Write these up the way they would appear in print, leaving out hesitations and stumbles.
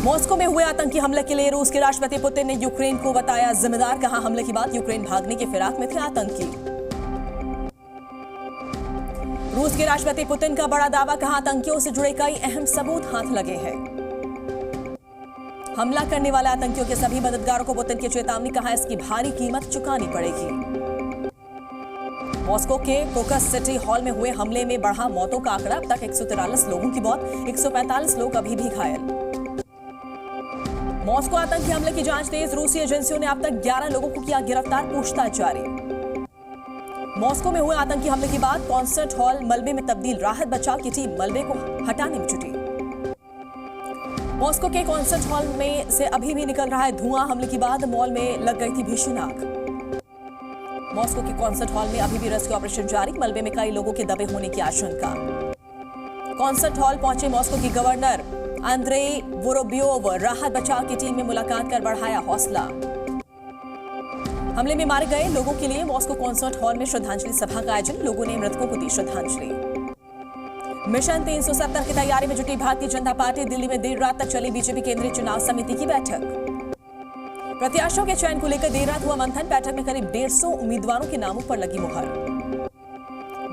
Moscow में हुए आतंकी हमले के लिए रूस के राष्ट्रपति पुतिन ने यूक्रेन को बताया जिम्मेदार। कहा हमले के बाद यूक्रेन भागने की फिराक में थे आतंकी। रूस के राष्ट्रपति पुतिन का बड़ा दावा। कहा आतंकियों से जुड़े कई अहम सबूत हाथ लगे हैं। हमला करने वाले आतंकियों के सभी मददगारों को पुतिन की चेतावनी। कहा इसकी भारी कीमत चुकानी पड़ेगी। मॉस्को के क्रोकस सिटी हॉल में हुए हमले में बढ़ा मौतों का आंकड़ा। अब तक 143 लोगों की मौत, 145 लोग अभी भी घायल। मॉस्को आतंकी हमले की जांच तेज। रूसी एजेंसियों ने अब तक 11 लोगों को किया गिरफ्तार। पूछताछ जारी। मॉस्को में हुए आतंकी हमले के बाद कॉन्सर्ट हॉल मलबे में तब्दील। राहत बचाव की टीम मलबे को हटाने में जुटी। मॉस्को के कॉन्सर्ट हॉल में से अभी भी निकल रहा है धुआं। हमले के बाद मॉल में लग गई थी भीषण आग। मॉस्को के कॉन्सर्ट हॉल में अभी भी रेस्क्यू ऑपरेशन जारी। मलबे में कई लोगों के दबे होने की आशंका। कॉन्सर्ट हॉल पहुंचे मॉस्को की गवर्नर अंद्रेई वोरोबियोव। राहत बचाव की टीम में मुलाकात कर बढ़ाया हौसला। हमले में मारे गए लोगों के लिए मॉस्को कॉन्सर्ट हॉल में श्रद्धांजलि सभा का आयोजन। लोगों ने मृतकों को दी श्रद्धांजलि। मिशन 370 की तैयारी में जुटी भारतीय जनता पार्टी। दिल्ली में देर रात तक चली बीजेपी केंद्रीय चुनाव समिति की बैठक। प्रत्याशियों के चयन को लेकर देर रात हुआ मंथन। बैठक में करीब 150 उम्मीदवारों के नामों पर लगी मुहर।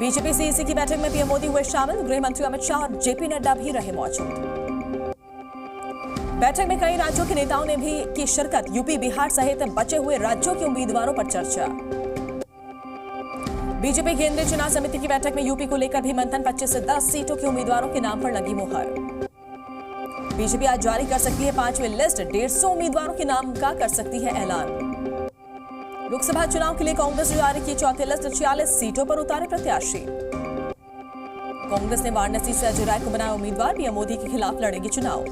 बीजेपी सीईसी की बैठक में पीएम मोदी हुए शामिल। गृह मंत्री अमित शाह और जेपी नड्डा भी रहे मौजूद। बैठक में कई राज्यों के नेताओं ने भी की शिरकत। यूपी, बिहार सहित बचे हुए राज्यों के उम्मीदवारों पर चर्चा। बीजेपी केंद्रीय चुनाव समिति की बैठक में यूपी को लेकर भी मंथन। 25 से 10 सीटों के उम्मीदवारों के नाम पर लगी मुहर। बीजेपी आज जारी कर सकती है 5वीं लिस्ट। 150 उम्मीदवारों के नाम का कर सकती है ऐलान। लोकसभा चुनाव के लिए कांग्रेस ने जारी की 4थी लिस्ट। 46 सीटों पर उतारे प्रत्याशी। कांग्रेस ने वाराणसी से अजय राय को बनाया उम्मीदवार। पीएम मोदी के खिलाफ लड़ेंगे चुनाव।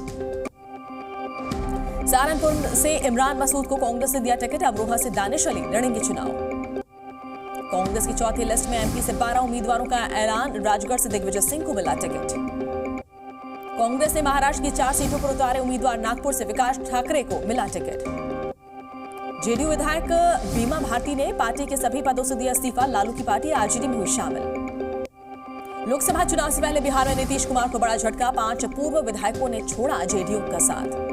सहारनपुर से इमरान मसूद को कांग्रेस ने दिया टिकट। अमरोहा से दानिश अली लड़ेंगे चुनाव। कांग्रेस की 4थी लिस्ट में एमपी से 12 उम्मीदवारों का ऐलान। राजगढ़ से दिग्विजय सिंह को मिला टिकट। कांग्रेस ने महाराष्ट्र की 4 सीटों पर उतारे उम्मीदवार। नागपुर से विकास ठाकरे को मिला टिकट। जेडीयू विधायक बीमा भारती ने पार्टी के सभी पदों से दिया इस्तीफा। लालू की पार्टी आरजेडी में हुई शामिल। लोकसभा चुनाव से पहले बिहार में नीतीश कुमार को बड़ा झटका। 5 पूर्व विधायकों ने छोड़ा जेडीयू का साथ।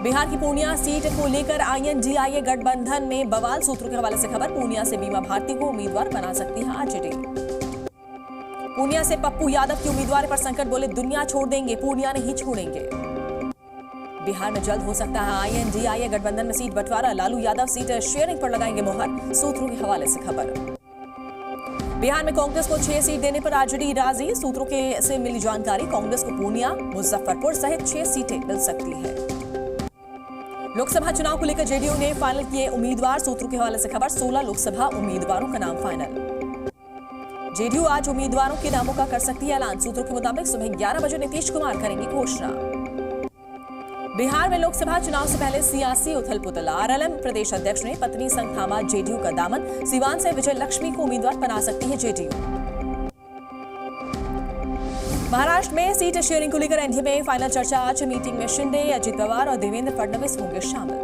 बिहार की पूर्णिया सीट को लेकर आईएनडीआईए गठबंधन में बवाल। सूत्रों के हवाले से खबर। पूर्णिया से बीमा भारती को उम्मीदवार बना सकती है आरजेडी। पूर्णिया से पप्पू यादव की उम्मीदवार पर संकट। बोले दुनिया छोड़ देंगे, पूर्णिया नहीं छोड़ेंगे। बिहार में जल्द हो सकता है आईएनडीआईए गठबंधन में सीट बंटवारा। लालू यादव सीट शेयरिंग पर लगाएंगे मुहर। सूत्रों के हवाले से खबर। बिहार में कांग्रेस को 6 सीट देने पर आरजेडी राजी। सूत्रों के से मिली जानकारी। कांग्रेस को पूर्णिया, मुजफ्फरपुर सहित 6 सीटें मिल सकती है। लोकसभा चुनाव को लेकर जेडीयू ने फाइनल किए उम्मीदवार। सूत्रों के हवाले से खबर। 16 लोकसभा उम्मीदवारों का नाम फाइनल। जेडीयू आज उम्मीदवारों के नामों का कर सकती है ऐलान। सूत्रों के मुताबिक सुबह 11 बजे नीतीश कुमार करेंगे घोषणा। बिहार में लोकसभा चुनाव से पहले सियासी उथल पुथल। आरएलएम प्रदेश अध्यक्ष ने पत्नी संग थामा जेडीयू का दामन। सीवान से विजय लक्ष्मी को उम्मीदवार बना सकती है जेडीयू। महाराष्ट्र में सीट शेयरिंग को लेकर एनडीए में फाइनल चर्चा। आज मीटिंग में शिंदे, अजित पवार और देवेंद्र फडणवीस होंगे शामिल।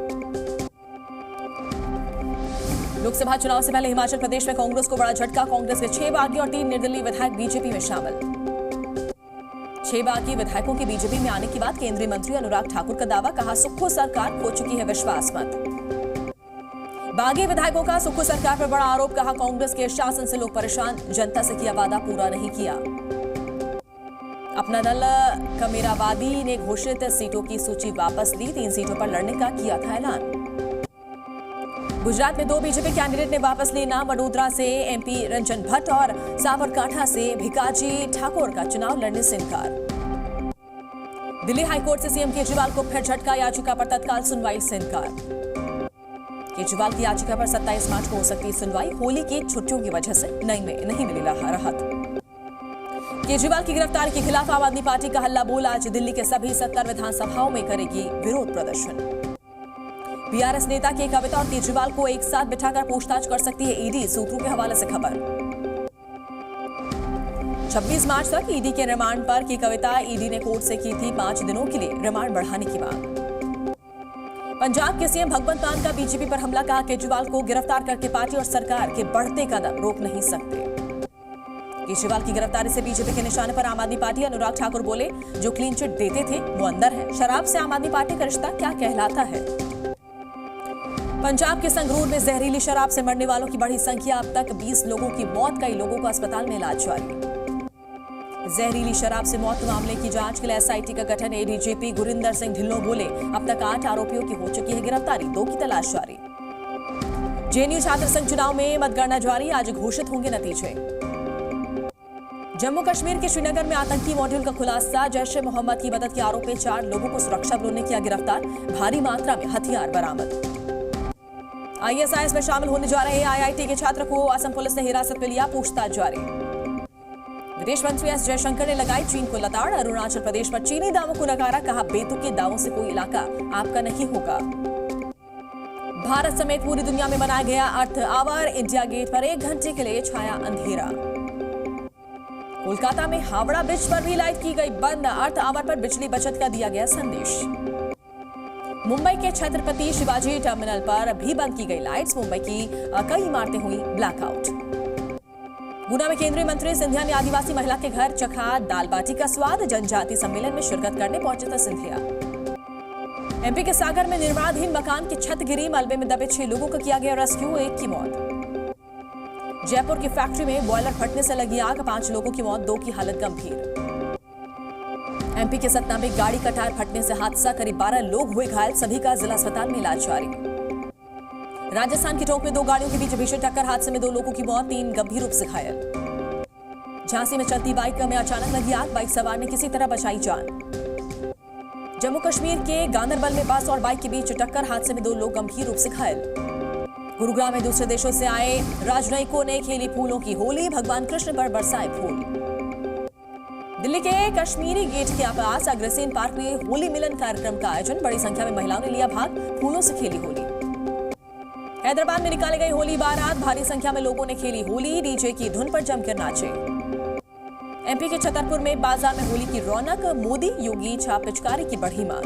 लोकसभा चुनाव से पहले हिमाचल प्रदेश में कांग्रेस को बड़ा झटका। कांग्रेस के 6 बागी और 3 निर्दलीय विधायक बीजेपी में शामिल। 6 बागी विधायकों के बीजेपी में आने के बाद केंद्रीय मंत्री अनुराग ठाकुर का दावा। कहा सुक्खू सरकार खो चुकी है विश्वास मत। बागी विधायकों का सुक्खू सरकार पर बड़ा आरोप। कहा कांग्रेस के शासन से लोग परेशान। जनता से किया वादा पूरा नहीं किया। अपना दल कमेरावादी ने घोषित सीटों की सूची वापस ली। 3 सीटों पर लड़ने का किया था ऐलान। गुजरात में 2 बीजेपी कैंडिडेट ने वापस लिए नाम। वडोदरा से एमपी रंजन भट्ट और साबरकांठा से भिकाजी ठाकुर का चुनाव लड़ने से इनकार। दिल्ली हाईकोर्ट से सीएम केजरीवाल को फिर झटका। याचिका पर तत्काल सुनवाई से इनकार। केजरीवाल की याचिका पर 27 मार्च को हो सकती है सुनवाई। होली की छुट्टियों की वजह से नहीं मिली राहत। केजरीवाल की गिरफ्तारी के खिलाफ आम आदमी पार्टी का हल्ला बोल। आज दिल्ली के सभी 70 विधानसभाओं में करेगी विरोध प्रदर्शन। बीआरएस नेता की कविता और केजरीवाल को एक साथ बिठाकर पूछताछ कर सकती है ईडी। सूत्रों के हवाले से खबर। 26 मार्च तक ईडी के रिमांड पर की कविता। ईडी ने कोर्ट से की थी 5 दिनों के लिए रिमांड बढ़ाने की मांग। पंजाब के सीएम भगवंत मान का बीजेपी पर हमला। कहा केजरीवाल को गिरफ्तार करके पार्टी और सरकार के बढ़ते कदम रोक नहीं सकते। केजरीवाल की गिरफ्तारी से बीजेपी के निशाने पर आम आदमी पार्टी। अनुराग ठाकुर बोले, जो क्लीन चिट देते थे वो अंदर है। शराब से आम आदमी पार्टी का रिश्ता क्या कहलाता है। पंजाब के संगरूर में जहरीली शराब से मरने वालों की बढ़ी संख्या, अब तक 20 लोगों की मौत, कई लोगों को अस्पताल में इलाज जारी। जहरीली शराब से मौत मामले की जांच के लिए एसआईटी का गठन। एडीजीपी गुरिंदर सिंह ढिल्लों बोले, अब तक 8 आरोपियों की हो चुकी है गिरफ्तारी, 2 की तलाश जारी। जेएनयू छात्र संघ चुनाव में मतगणना जारी, आज घोषित होंगे नतीजे। जम्मू कश्मीर के श्रीनगर में आतंकी मॉड्यूल का खुलासा, जैश ए मोहम्मद की मदद के आरोप में 4 लोगों को सुरक्षा बलों ने किया गिरफ्तार, भारी मात्रा में हथियार बरामद। आईएसआईएस में शामिल होने जा रहे आईआईटी के छात्र को असम पुलिस ने हिरासत में लिया, पूछताछ जारी। विदेश मंत्री एस जयशंकर ने लगाई चीन को लताड़, अरुणाचल प्रदेश पर चीनी दावों को नकारा, कहा बेतुके दावों से कोई इलाका आपका नहीं होगा। भारत समेत पूरी दुनिया में मनाया गया अर्थ आवर, इंडिया गेट पर 1 घंटे के लिए छाया अंधेरा। कोलकाता में हावड़ा ब्रिज पर भी लाइट की गई बंद, अर्थ आवर पर बिजली बचत का दिया गया संदेश। मुंबई के छत्रपति शिवाजी टर्मिनल पर भी बंद की गई लाइट्स, मुंबई की कई इमारतें हुई ब्लैकआउट। गुना में केंद्रीय मंत्री सिंधिया ने आदिवासी महिला के घर चखा दाल बाटी का स्वाद, जनजाति सम्मेलन में शिरकत करने पहुंचे थे सिंधिया। एमपी के सागर में निर्माणाधीन मकान की छत गिरी, मलबे में दबे 6 लोगों का किया गया रेस्क्यू, 1 की मौत। जयपुर की फैक्ट्री में बॉयलर फटने से लगी आग, 5 लोगों की मौत, 2 की हालत गंभीर। एमपी के सतना में गाड़ी का टायर फटने से हादसा, करीब 12 लोग हुए घायल, सभी का जिला अस्पताल में इलाज जारी। राजस्थान के टोंक में 2 गाड़ियों के बीच भीषण टक्कर, हादसे में 2 लोगों की मौत, 3 गंभीर रूप से घायल। झांसी में चलती बाइक में अचानक लगी आग, बाइक सवार ने किसी तरह बचाई जान। जम्मू कश्मीर के गांदरबल में बस और बाइक के बीच टक्कर, हादसे में 2 लोग गंभीर रूप से घायल। गुरुग्राम में दूसरे देशों से आए राजनयिकों ने खेली फूलों की होली, भगवान कृष्ण पर बरसाए फूल। दिल्ली के कश्मीरी गेट के पास अग्रसेन पार्क में होली मिलन कार्यक्रम का आयोजन, बड़ी संख्या में महिलाओं ने लिया भाग, फूलों से खेली होली। हैदराबाद में निकाली गई होली बारात, भारी संख्या में लोगों ने खेली होली, डीजे की धुन पर जमकर नाचे। एमपी के छतरपुर में बाजार में होली की रौनक, मोदी योगी छाप पिचकारी की बढ़ी मांग।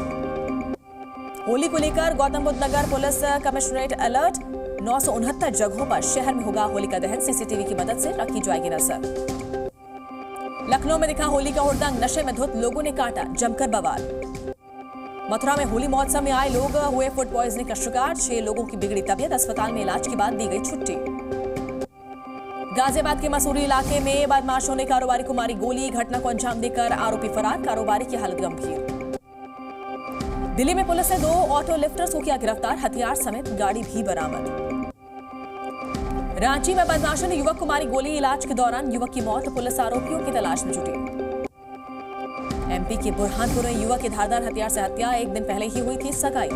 होली को लेकर गौतम बुद्ध नगर पुलिस कमिश्नरेट अलर्ट, 969 जगहों पर शहर में होगा होली का दहन, सीसीटीवी की मदद से रखी जाएगी नजर। लखनऊ में दिखा होली का हुड़दंग, नशे में धुत लोगों ने काटा जमकर बवाल। मथुरा में होली महोत्सव में आए लोग हुए फूड पॉइजनिंग का शिकार, 6 लोगों की बिगड़ी तबीयत, अस्पताल में इलाज के बाद दी गई छुट्टी। गाजियाबाद के मसूरी इलाके में बदमाशों ने कारोबारी को मारी गोली, घटना को अंजाम देकर आरोपी फरार, कारोबारी की हालत गंभीर। दिल्ली में पुलिस ने 2 ऑटो लिफ्टर्स को किया गिरफ्तार, हथियार समेत गाड़ी भी बरामद। रांची में बदमाशों ने युवक को मारी गोली, इलाज के दौरान युवक की मौत, पुलिस आरोपियों की तलाश में जुटी। एमपी के बुरहानपुर में युवक की धारदार हथियार से हत्या, 1 दिन पहले ही हुई थी सगाई।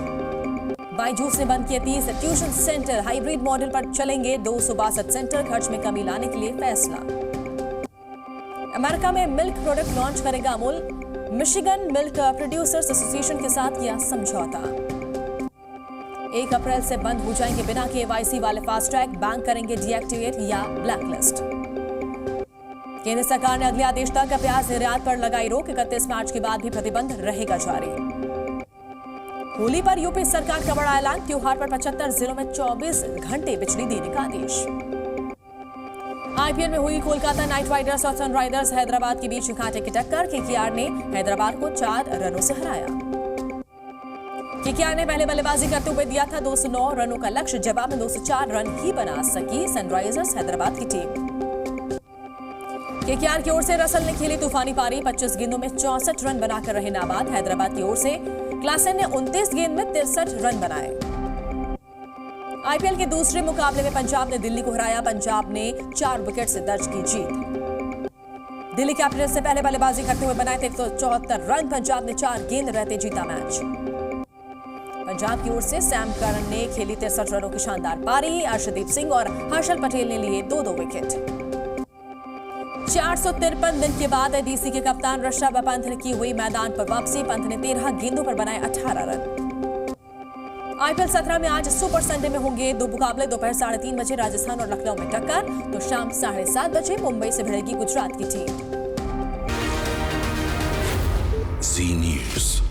बायजूस ने बंद किए 30 ट्यूशन सेंटर, हाइब्रिड मॉडल पर चलेंगे 262 सेंटर, खर्च में कमी लाने के लिए फैसला। अमेरिका में मिल्क प्रोडक्ट लॉन्च करेगा Amul, Michigan milk producers association के साथ किया समझौता। 1 अप्रैल से बंद हो जाएंगे बिना केवाईसी वाले फास्टैग, बैंक करेंगे डीएक्टिवेट या ब्लैकलिस्ट। केंद्र सरकार ने अगले आदेश तक प्याज निर्यात पर लगाई रोक, 31 मार्च के बाद भी प्रतिबंध रहेगा जारी। होली पर यूपी सरकार का बड़ा ऐलान, त्योहार पर 75 जिलों में 24 घंटे बिजली देने का आदेश। आईपीएल में हुई कोलकाता नाइट राइडर्स और सनराइजर्स हैदराबाद के बीच कांटे की टक्कर, केकेआर ने हैदराबाद को 4 रनों से हराया। केकेआर ने पहले बल्लेबाजी करते हुए दिया था 209 रनों का लक्ष्य, जवाब में 204 रन ही बना सकी सनराइजर्स हैदराबाद की टीम। केकेआर की ओर से रसल ने खेली तूफानी पारी, 25 गेंदों में 64 रन बनाकर रहे नाबाद। हैदराबाद की ओर से क्लासन ने 29 गेंद में 63 रन बनाए। आईपीएल के दूसरे मुकाबले में पंजाब ने दिल्ली को हराया, पंजाब ने 4 विकेट से दर्ज की जीत। दिल्ली कैपिटल्स से पहले बल्लेबाजी करते हुए बनाए थे 174 रन, पंजाब ने 4 गेंद रहते जीता मैच। पंजाब की ओर से सैम करन ने खेली 63 रनों की शानदार पारी, अर्शदीप सिंह और हर्षल पटेल ने लिए 2-2 विकेट। 453 दिन के बाद डीसी के कप्तान ऋषभ पंत ने की हुई मैदान पर वापसी, पंत ने 13 गेंदों पर बनाए 18 रन। आईपीएल 17 में आज सुपर संडे में होंगे 2 मुकाबले, दोपहर 3:30 बजे राजस्थान और लखनऊ में टक्कर, तो शाम 7:30 बजे मुंबई से भिड़ेगी गुजरात की टीम। जी न्यूज़।